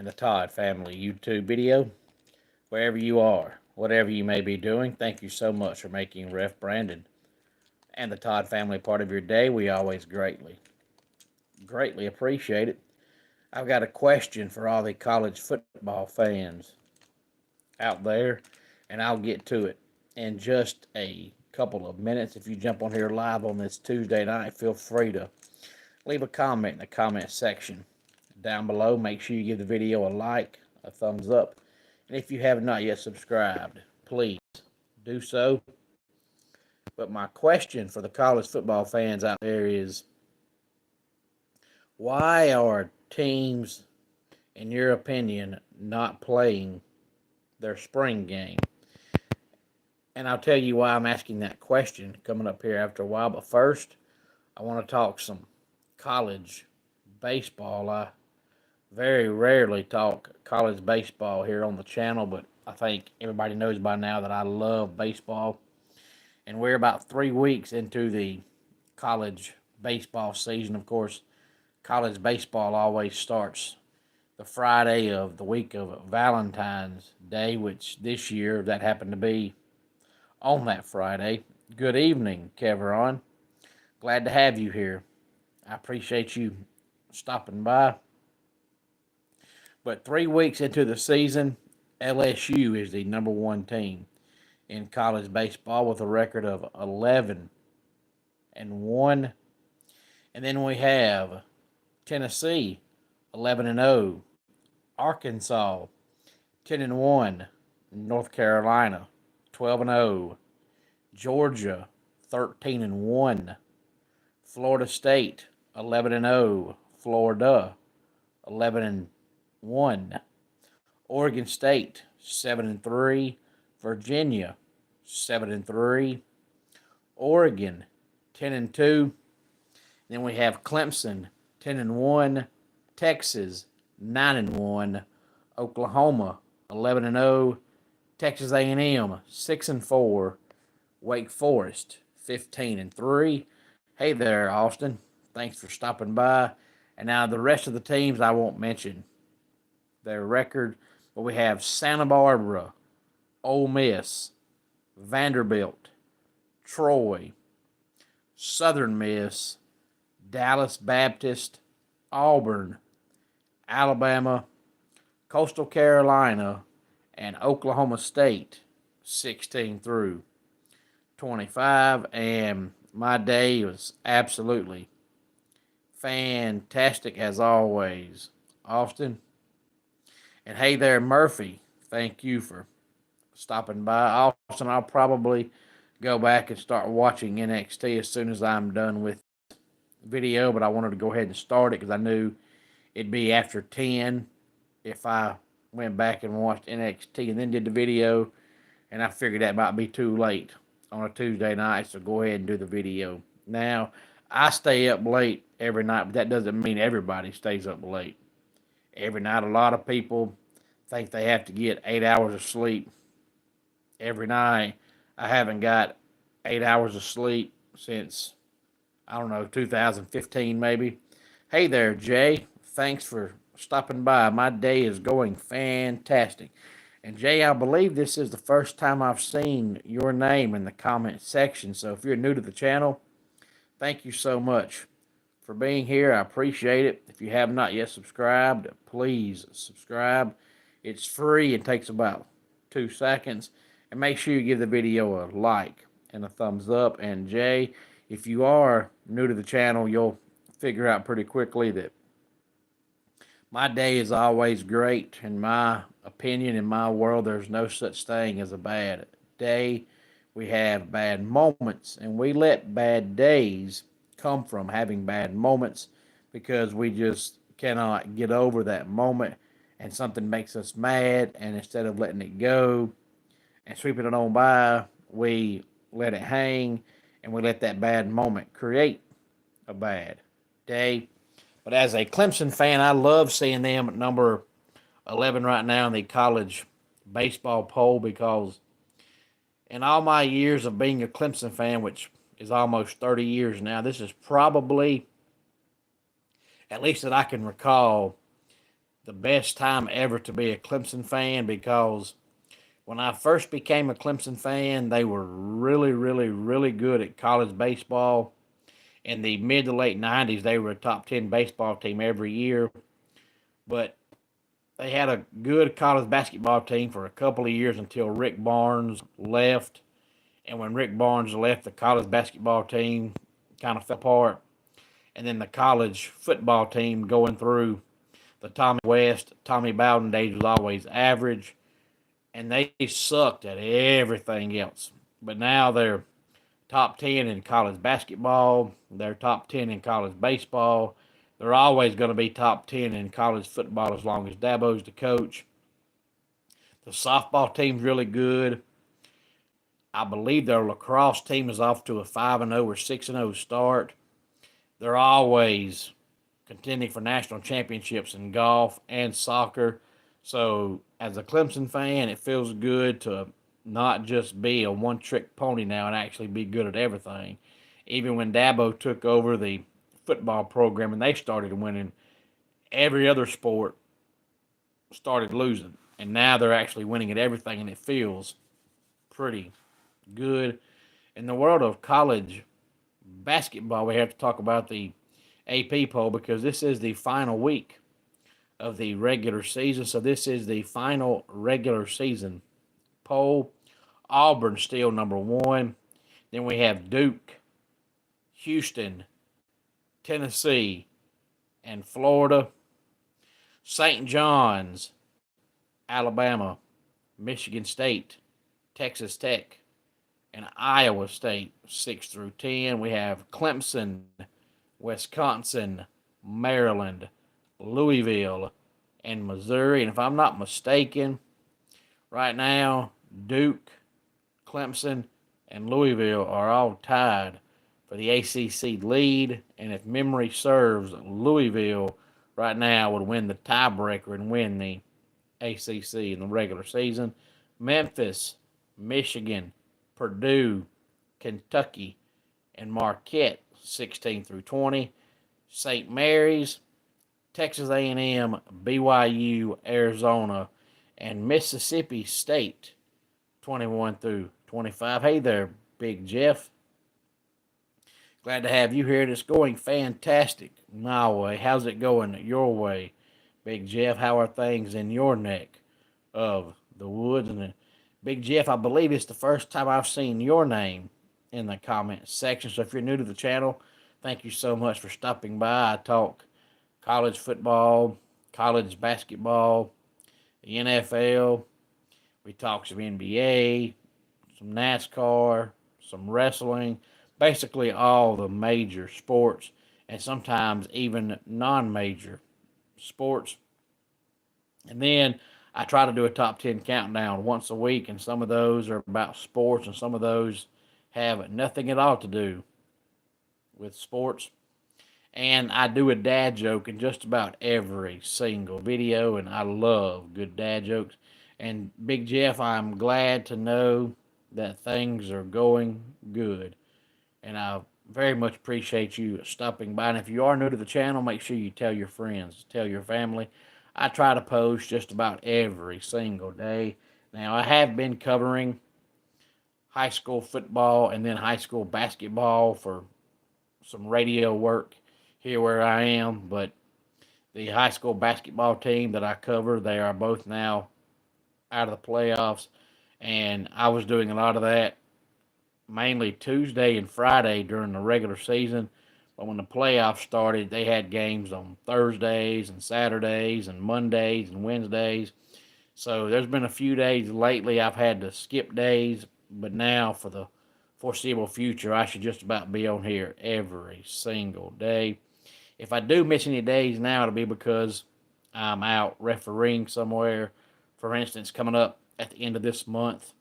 and the Todd Family YouTube video. Wherever you are, whatever you may be doing, thank you so much for making Ref Brandon and the Todd Family part of your day. We always greatly appreciate it. I've got a question for all the college football fans out there, and I'll get to it in just a couple of minutes. If you jump on here live on this Tuesday night, feel free to leave a comment in the comment section down below. Make sure you give the video a like, a thumbs up, and if you have not yet subscribed, please do so. But my question for the college football fans out there is, why are teams, in your opinion, not playing their spring game? And I'll tell you why I'm asking that question coming up here after a while. But first, I want to talk some college baseball. I very rarely talk college baseball here on the channel, but I think everybody knows by now that I love baseball. And we're about 3 weeks into the college baseball season. Of course, college baseball always starts the Friday of the week of Valentine's Day, which this year that happened to be on that Friday. Good evening, Keveron. Glad to have you here. I appreciate you stopping by. But 3 weeks into the season, LSU is the number one team in college baseball with a record of 11-1. And then we have Tennessee 11-0, Arkansas 10-1, North Carolina 12-0, Georgia 13-1, Florida State 11-0, Florida 11-1, Oregon State 7-3, Virginia 7-3, Oregon 10-2. Then we have Clemson 10-1, Texas 9-1, Oklahoma 11-0, Texas A&M 6-4, Wake Forest 15-3. Hey there, Austin. Thanks for stopping by. And now the rest of the teams I won't mention their record, but we have Santa Barbara, Ole Miss, Vanderbilt, Troy, Southern Miss, Dallas Baptist, Auburn, Alabama, Coastal Carolina, and Oklahoma State 16-25. And my day was absolutely fantastic as always, Austin. And hey there, Murphy. Thank you for stopping by. Austin, I'll probably go back and start watching NXT as soon as I'm done with this video, but I wanted to go ahead and start it because I knew it'd be after 10 if I went back and watched NXT and then did the video, and I figured that might be too late on a Tuesday night, so go ahead and do the video. Now, I stay up late every night, but that doesn't mean everybody stays up late. Every night, a lot of people think they have to get 8 hours of sleep every night. I haven't got 8 hours of sleep since, I don't know, 2015 maybe. Hey there, Jay. Thanks for stopping by. My day is going fantastic. And Jay, I believe this is the first time I've seen your name in the comment section. So if you're new to the channel, thank you so much for being here. I appreciate it. If you have not yet subscribed, please subscribe. It's free. It takes about 2 seconds. And make sure you give the video a like and a thumbs up. And Jay, if you are new to the channel, you'll figure out pretty quickly that my day is always great. In my opinion, in my world, there's no such thing as a bad day. We have bad moments, and we let bad days come from having bad moments because we just cannot get over that moment, and something makes us mad, and instead of letting it go and sweeping it on by, we let it hang, and we let that bad moment create a bad day. But as a Clemson fan, I love seeing them at number 11 right now in the college baseball poll because in all my years of being a Clemson fan, which is almost 30 years now, this is probably, at least that I can recall, the best time ever to be a Clemson fan because when I first became a Clemson fan, they were really, really, really good at college baseball. In the mid to late 90s, they were a top 10 baseball team every year. But they had a good college basketball team for a couple of years until Rick Barnes left. And when Rick Barnes left, the college basketball team kind of fell apart. And then the college football team going through the Tommy West, Tommy Bowden days was always average. And they sucked at everything else. But now they're top 10 in college basketball. They're top 10 in college baseball. They're always going to be top 10 in college football as long as Dabo's the coach. The softball team's really good. I believe their lacrosse team is off to a 5-0 or 6-0 start. They're always contending for national championships in golf and soccer. So, as a Clemson fan, it feels good to not just be a one-trick pony now and actually be good at everything. Even when Dabo took over the football program and they started winning, every other sport started losing. And now they're actually winning at everything, and it feels pretty good. In the world of college basketball, we have to talk about the AP poll because this is the final week of the regular season. So this is the final regular season poll. Auburn still number one. Then we have Duke, Houston, Tennessee, and Florida. St. John's, Alabama, Michigan State, Texas Tech, and Iowa State, 6 through 10. We have Clemson, Wisconsin, Maryland, Louisville, and Missouri. And if I'm not mistaken, right now, Duke, Clemson, and Louisville are all tied for the ACC lead. And if memory serves, Louisville right now would win the tiebreaker and win the ACC in the regular season. Memphis, Michigan, Purdue, Kentucky, and Marquette, 16 through 20. St. Mary's, Texas A&M, BYU, Arizona, and Mississippi State, 21 through 25. Hey there, Big Jeff. Glad to have you here. It's going fantastic my way. How's it going your way, Big Jeff? How are things in your neck of the woods? And Big Jeff, I believe it's the first time I've seen your name in the comment section. So if you're new to the channel, thank you so much for stopping by. I talk college football, college basketball, the NFL. We talk some NBA, some NASCAR, some wrestling, basically all the major sports, and sometimes even non-major sports. And then I try to do a top 10 countdown once a week, and some of those are about sports, and some of those have nothing at all to do with sports. And I do a dad joke in just about every single video, and I love good dad jokes. And Big Jeff, I'm glad to know that things are going good. And I very much appreciate you stopping by. And if you are new to the channel, make sure you tell your friends, tell your family. I try to post just about every single day. Now, I have been covering high school football and then high school basketball for some radio work here where I am, but the high school basketball team that I cover, they are both now out of the playoffs, and I was doing a lot of that mainly Tuesday and Friday during the regular season. But when the playoffs started, they had games on Thursdays and Saturdays and Mondays and Wednesdays. So there's been a few days lately I've had to skip days, but now for the foreseeable future, I should just about be on here every single day. If I do miss any days now, it'll be because I'm out refereeing somewhere. For instance, coming up at the end of this month,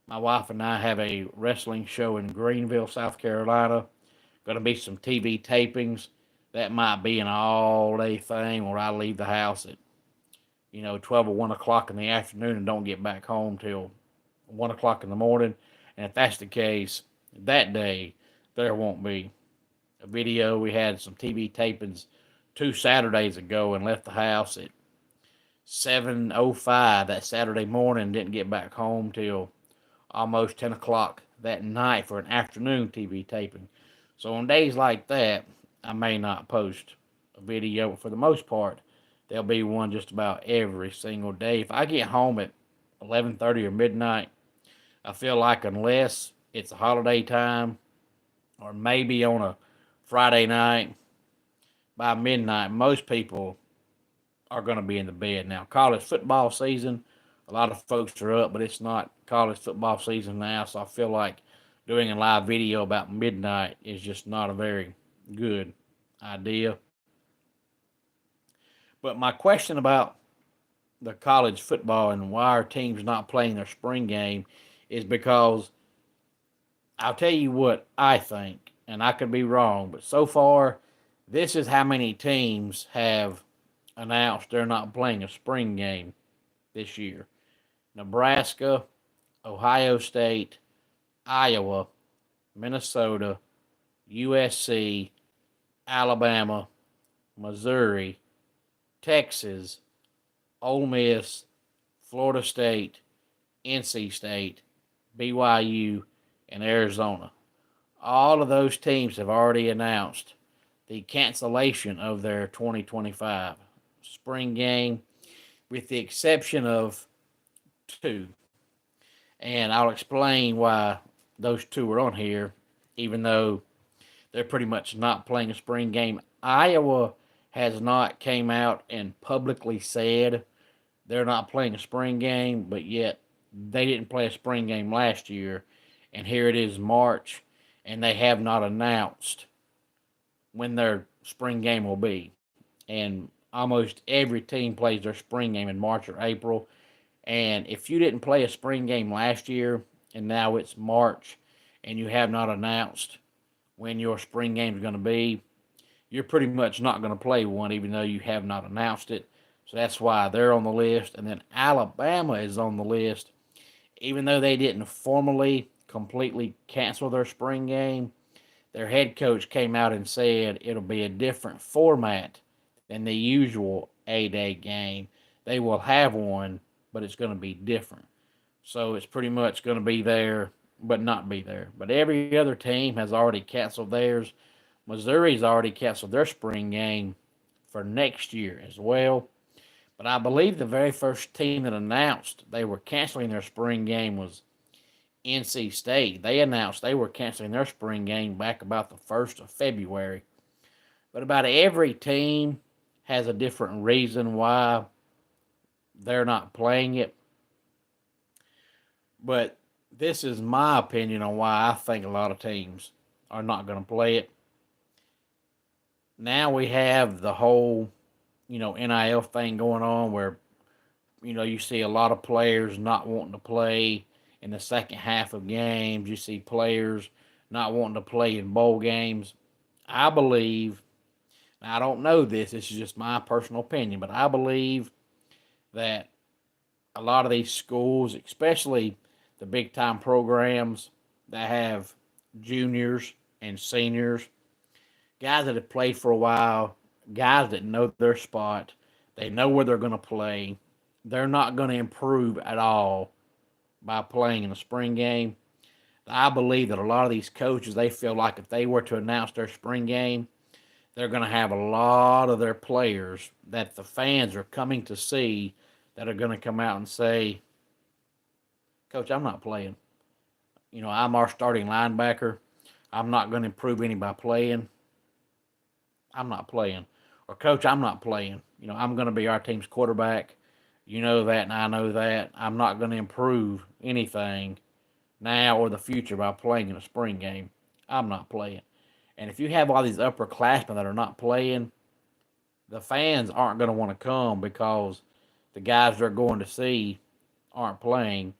my wife and I have a wrestling show in Greenville, South Carolina. Going to be some TV tapings. That might be an all-day thing where I leave the house at, 12 or 1 o'clock in the afternoon and don't get back home till 1 o'clock in the morning. And if that's the case, that day, there won't be a video. We had some TV tapings 2 Saturdays ago and left the house at 7:05 that Saturday morning. Didn't get back home till almost 10 o'clock that night for an afternoon TV taping. So on days like that, I may not post a video, but for the most part, there'll be one just about every single day. If I get home at 11:30 or midnight, I feel like unless it's a holiday time or maybe on a Friday night by midnight, most people are going to be in the bed. Now, college football season, a lot of folks are up, but it's not college football season now, so I feel like doing a live video about midnight is just not a very good idea. But my question about the college football and why our team's not playing their spring game is because I'll tell you what I think, and I could be wrong, but so far, this is how many teams have announced they're not playing a spring game this year: Nebraska, Ohio State, Iowa, Minnesota, USC, Alabama, Missouri, Texas, Ole Miss, Florida State, NC State, BYU, and Arizona. All of those teams have already announced the cancellation of their 2025 spring game, with the exception of two. And I'll explain why those two are on here, even though they're pretty much not playing a spring game. Iowa has not came out and publicly said they're not playing a spring game, but yet they didn't play a spring game last year. And here it is March, and they have not announced when their spring game will be. And almost every team plays their spring game in March or April. And if you didn't play a spring game last year and now it's March and you have not announced when your spring game is going to be, you're pretty much not going to play one even though you have not announced it. So that's why they're on the list. And then Alabama is on the list. Even though they didn't formally completely cancel their spring game, their head coach came out and said it'll be a different format than the usual A-Day game. They will have one, but it's going to be different. So it's pretty much going to be there, but not be there. But every other team has already canceled theirs. Missouri's already canceled their spring game for next year as well. But I believe the very first team that announced they were canceling their spring game was NC State. They announced they were canceling their spring game back about the 1st of February. But about every team has a different reason why they're not playing it. But this is my opinion on why I think a lot of teams are not going to play it. Now we have the whole, NIL thing going on where, you see a lot of players not wanting to play in the second half of games. You see players not wanting to play in bowl games. I believe, now I don't know this is just my personal opinion, but I believe that a lot of these schools, especially the big time programs that have juniors and seniors, guys that have played for a while, guys that know their spot, they know where they're going to play, they're not going to improve at all by playing in the spring game. I believe that a lot of these coaches, they feel like if they were to announce their spring game, they're going to have a lot of their players that the fans are coming to see that are going to come out and say, Coach, I'm not playing. I'm our starting linebacker. I'm not going to improve any by playing. I'm not playing. Or, Coach, I'm not playing. I'm going to be our team's quarterback. You know that, and I know that. I'm not going to improve anything now or the future by playing in a spring game. I'm not playing. And if you have all these upperclassmen that are not playing, the fans aren't going to want to come because the guys they're going to see aren't playing.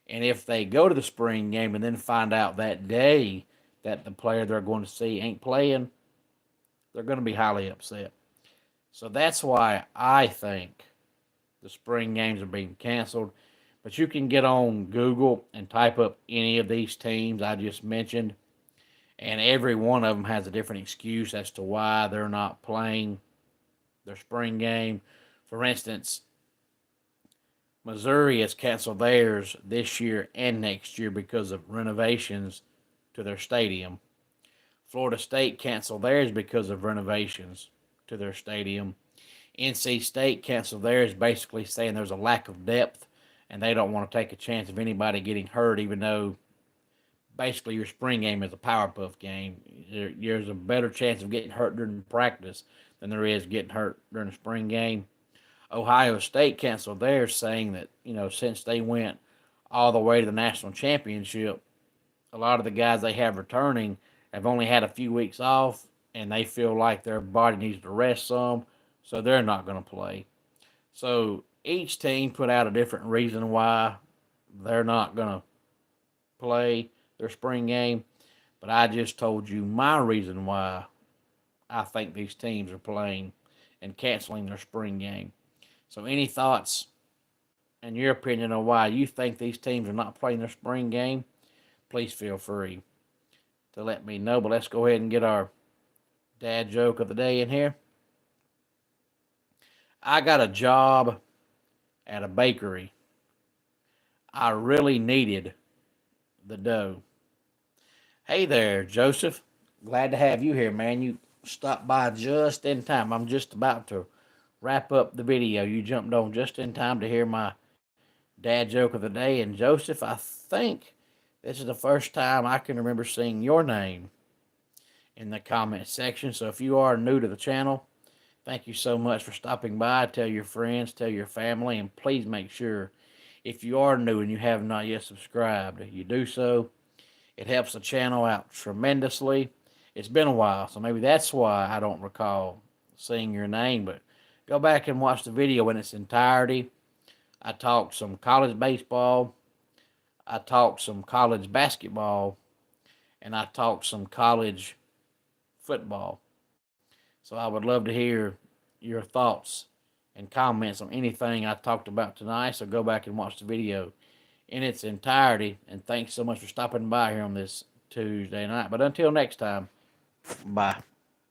And if they go to the spring game and then find out that day that the player they're going to see ain't playing, they're going to be highly upset. So that's why I think the spring games are being canceled. But you can get on Google and type up any of these teams I just mentioned, and every one of them has a different excuse as to why they're not playing their spring game. For instance, Missouri has canceled theirs this year and next year because of renovations to their stadium. Florida State canceled theirs because of renovations to their stadium. NC State canceled theirs, basically saying there's a lack of depth and they don't want to take a chance of anybody getting hurt, even though basically your spring game is a Powerpuff game. There's a better chance of getting hurt during practice than there is getting hurt during the spring game. Ohio State canceled theirs, saying that, since they went all the way to the national championship, a lot of the guys they have returning have only had a few weeks off, and they feel like their body needs to rest some, so they're not going to play. So each team put out a different reason why they're not going to play their spring game, but I just told you my reason why I think these teams are playing and canceling their spring game. So any thoughts and your opinion on why you think these teams are not playing their spring game, please feel free to let me know. But let's go ahead and get our dad joke of the day in here. I got a job at a bakery. I really needed the dough. Hey there, Joseph. Glad to have you here, man. You stopped by just in time. I'm just about to wrap up the video. You jumped on just in time to hear my dad joke of the day. And Joseph, I think this is the first time I can remember seeing your name in the comment section. So if you are new to the channel, thank you so much for stopping by. Tell your friends, tell your family, and please make sure if you are new and you have not yet subscribed, you do so. It helps the channel out tremendously. It's been a while, so maybe that's why I don't recall seeing your name, but go back and watch the video in its entirety. I talked some college baseball, I talked some college basketball, and I talked some college football. So I would love to hear your thoughts and comments on anything I talked about tonight. So go back and watch the video in its entirety. And thanks so much for stopping by here on this Tuesday night. But until next time, bye.